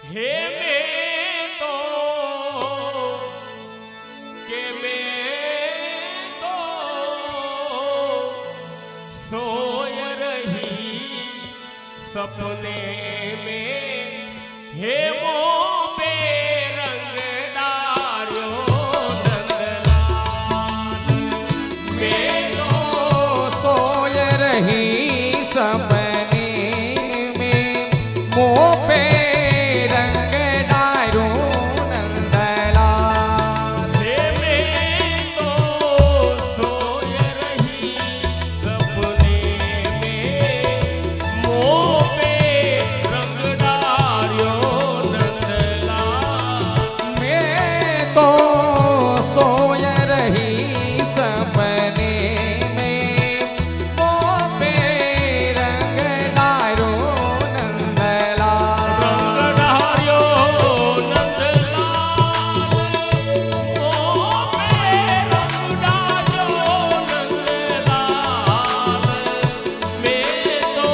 हे मैं तो के मैं तो सोय रही सपने में हे मोह पे रंग डालो नंदलाल मैं तो सोय रही सपने में मोह पे रंग डालो नंदलाल। हे मैं तो सोय रही सपने में मोह पे रंग डालो नंदलाल मैं तो सोय रही सपने में मोह पे रंग डालो नंदलाल। रंग डालो नंदलाल मोह पे रंग डालो नंदलाल मैं तो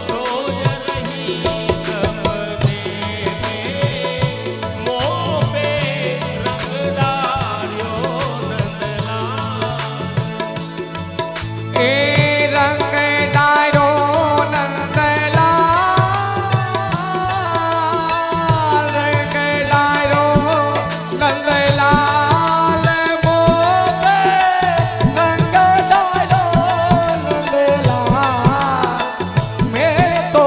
सोय रही सपने में मोह पे रंग डालो नंदलाल। ए रंग डालो नंदलाल रंग डालो नंदलाल मोह पे रंग डालो नंदलाल। मैं तो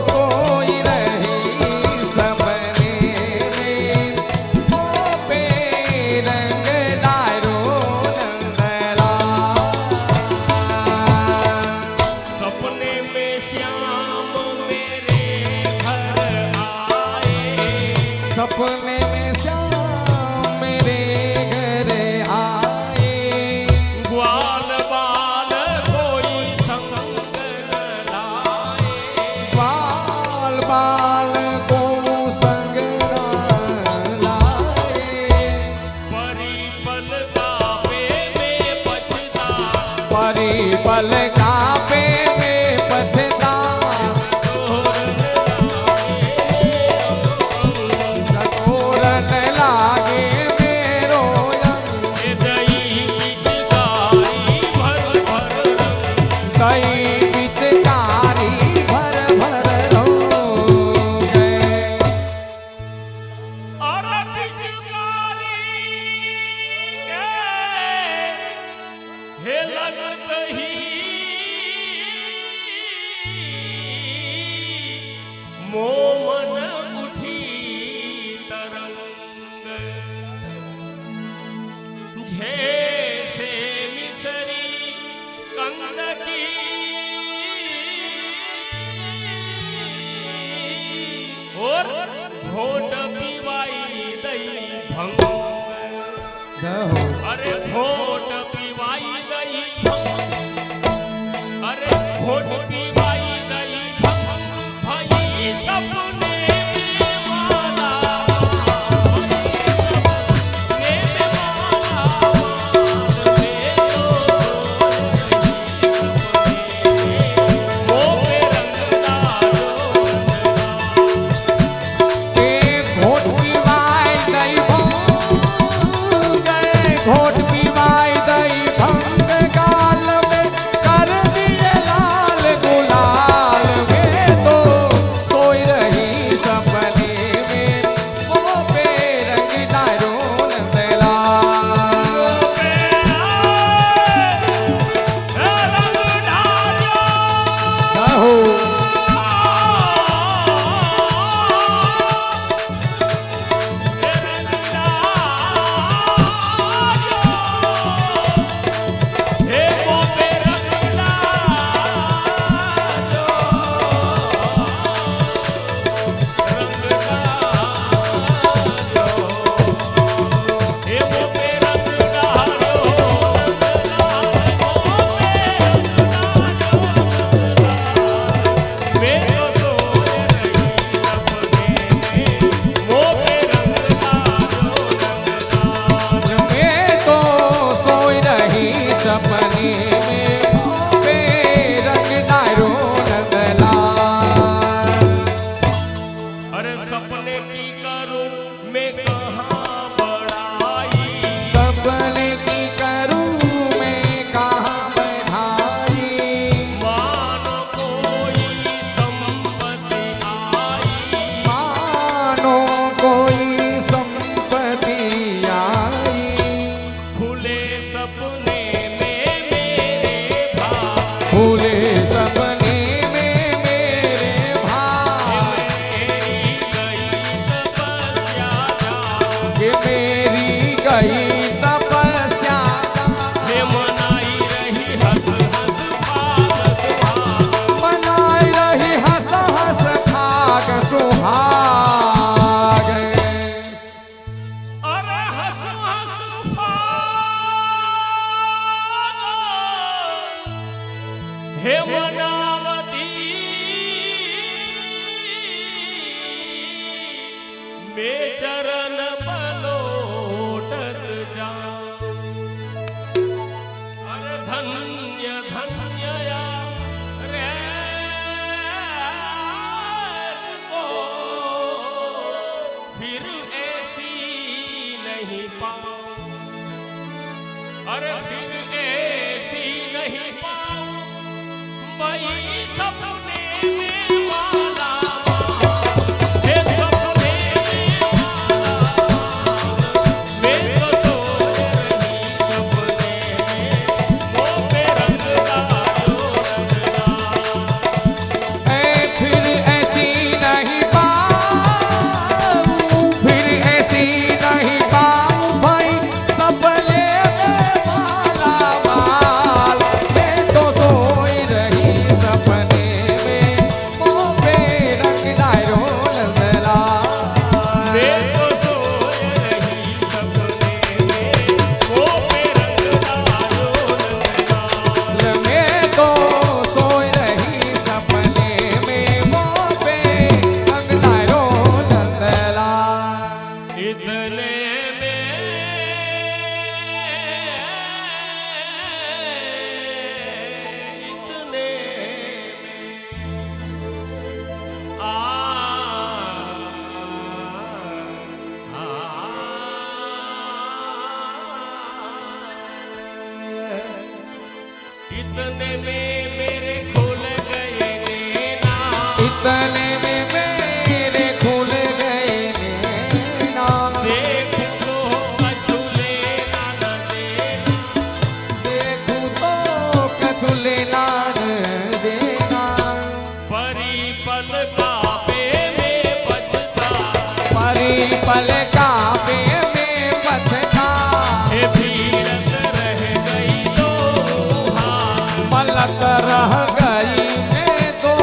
सोई रही सपने में मोह पे रंग डालो नंदलाल। सपने में श्याम मेरे घर आए सपने में श्याम मेरे घर आए ग्वाल बाल कोई संग न लाए बाल बाल को संग लाए परी पल कापे में पछता परी पल कापे में पछता कटोरन लागे मेरो रंग ए दई पिचकारी भर भर रंग कई पिचकारी भर भर रोग और पिचकारी के हे लगत ही मोमन उठी तरंग जैसे मिसरी कंद की और घोट पीवाई दई भंग अरे घोट पीवाई दई भंग अरे घोट पीवाई दई भंग भई सपने वाला ने वाला ने तो मोह पे रंग डालो ए घोट पीवाई दई भंग घोट पीवाई दई भंग गाल में कर दिए लाल गुलाल में तो सोई रही में चरण पलोटत जाऊं। अरे धन्य धन्य या रे को फिर ऐसी नहीं पाऊं। अरे फिर ऐसी नहीं पाऊं वही सपने में वाला। हे सपने में वाला मैं तो सोच रही सपने में वो पे रंगदा जो रंगदा। फिर ऐसी नहीं पाऊं, फिर ऐसी नहीं पाऊं भाई सपने में वाला वाल। मैं तो सोई रही सपने में वो पे रंगदा जो रंगदा। मैं तो सोच रही सपने में वो पे रंगदा जो रंगदा। मैं तो सोई रही सपने में वो पे रंगदा जो रंगदा। इतने में आ इतने में मेरे खुल गए नैना। इतने में मेरे खुल गए नैना। देखूं तो कछु लेना न देना। देखूं तो कछु लेना न देना। परी पल कापे में बचता। परी पल कांपे में बचता। हे भीरत रह गई लोहार। मलक रह गई मैं तो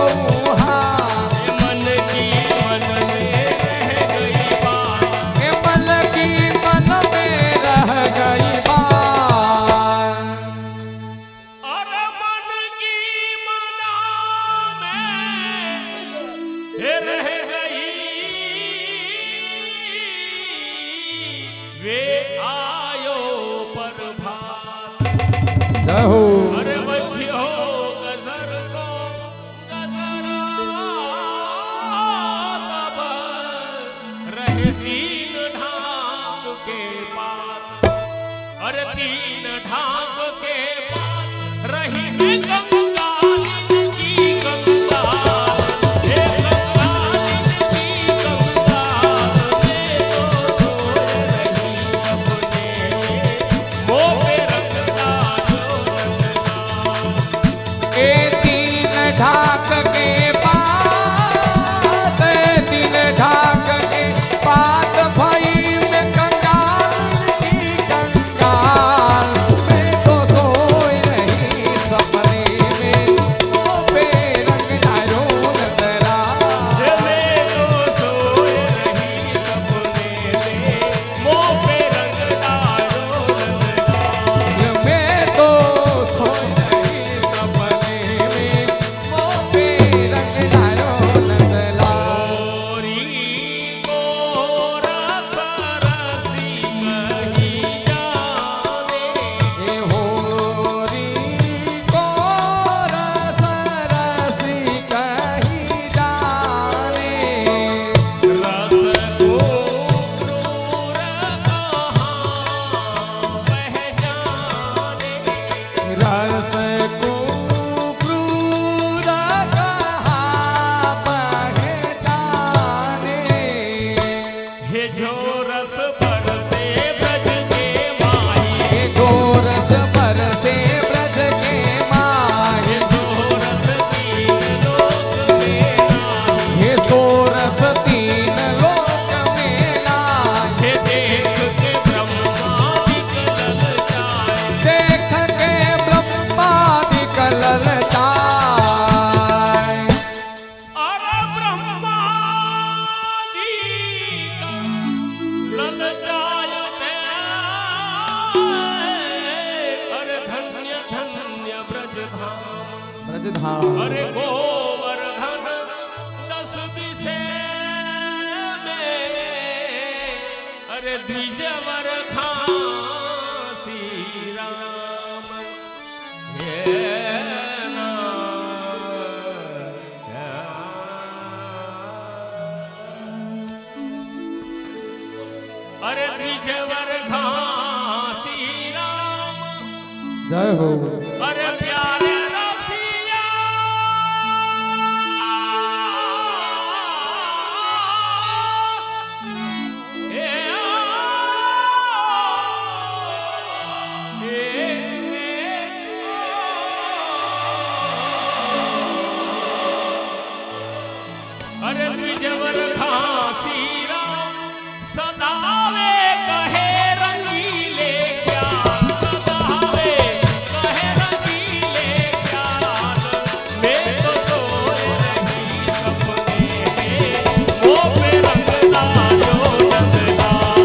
हार। हे मन की मन में रह गई बात। के मन की मन में रह गई बात। और मन की मना में हे रह गई वे आयो पर भात। जहो अरे बच्चियो गजर को गजरा तब रहे तीन ढाक के पास। अरे तीन ढाक के पास रही है गंगालिन की गंगा। हे गंगालिन की गंगा मैं तो सोच रही सपने में वो पे रंगदा जो रंगदा। ए तीन ढाक के पास, तीन ढाक के पास भई में कंगाल की कंगाल। मैं तो सोई रही सपने में वो पे रंगदा जो रंगदा। मैं तो सोच रही सपने में वो पे रंगदा जो रंगदा। मैं तो सोई रही सपने में वो पे रंगदा जो रंगदा। गोरी को रस रसी कही जाने। ए होरी को रस रसी कही जाने। रस को क्रूर कहाँ पहचाने। रस को क्रूर कहाँ पहचाने। हे जो रस बरसे ब्रज के माही। ये जो रस बरसे ब्रज के माही। हे जो रस तीन लोक में नाही। ये सो रस तीन लोक में लाए। हे देख के ब्रह्मा विकल जाए। देख के ब्रह्मा निकल जाए। अरे ब्रह्मा दी ललचायते। अरे धन्य धन्य ब्रज धाम। ब्रजधाम अरे गोवर्धन 10 दिशे में अरे द्विजवर खासी राम अरे द्विजवर घासी राम जय हो। अरे प्यारे रसिया अरे द्विजवर घासी राम सदावे कहे रंगीले ख्याल सदावे कहे रंगीले ख्याल मैं तो सोए रही सपने में वो पे रंगदारो नंदलाल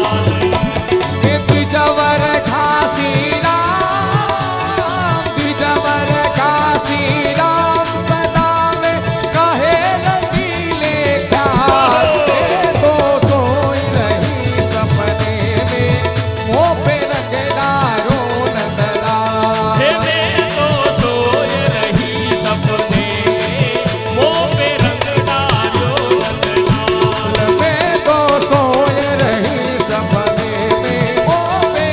हे द्विजवर घासी राम, द्विजवर घासी राम सदावे कहे रंगीले ख्याल। मैं तो सोई रही सपने में वो पे रंगदारो नंदलाल। हे मैं तो सोए रही सपने में वो पे रंगदारो नंदलाल मैं तो सोए रही सपने में वो पे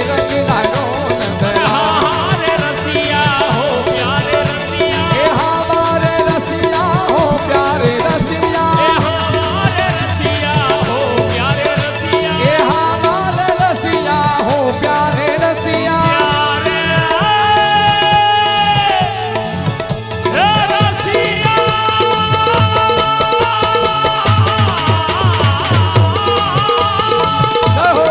रंगदारो नंदलाल। हमारे रसिया हो प्यारे रसिया हे हमारे रसिया हो प्यारे रसिया, हमारे रसिया हो प्यारे रसिया हे हमारे रसिया हो प्यारे रसिया। प्यारे रसिया जय हो।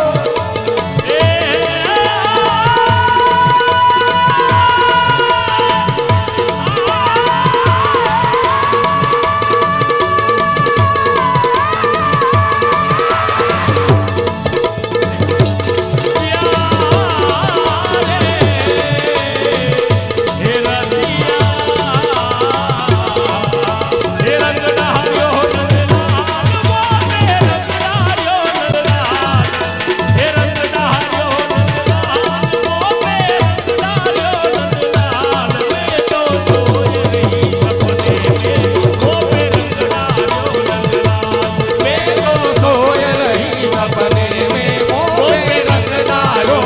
मैं तो सोए रही सपने में वो पे रंगदारो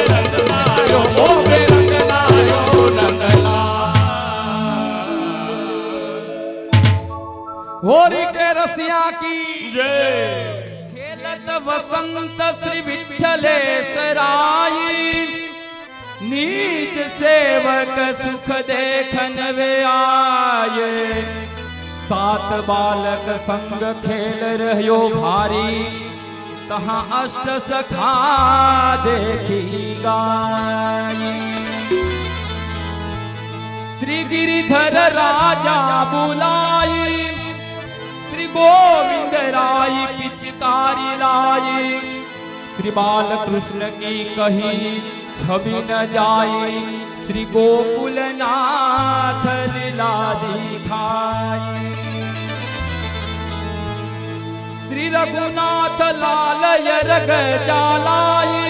नंदलाल, वो पे रंगदारो नंदलाल। होरी के रसिया की खेलत वसंत श्री विठ्ठलेश्वराई, नीच सेवक सुख देखन वे आए। सात बालक संग खेल रह्यो भारी, तहाँ अष्ट सखा देखी गाई। श्री गिरिधर राजा बुलाई, श्री गोविंद राय पिचकारी लाई। श्री बालकृष्ण की कही छवि न जाई, श्री गोकुलनाथ लीला दिखाई। श्री रघुनाथ लाल यरग जालाई,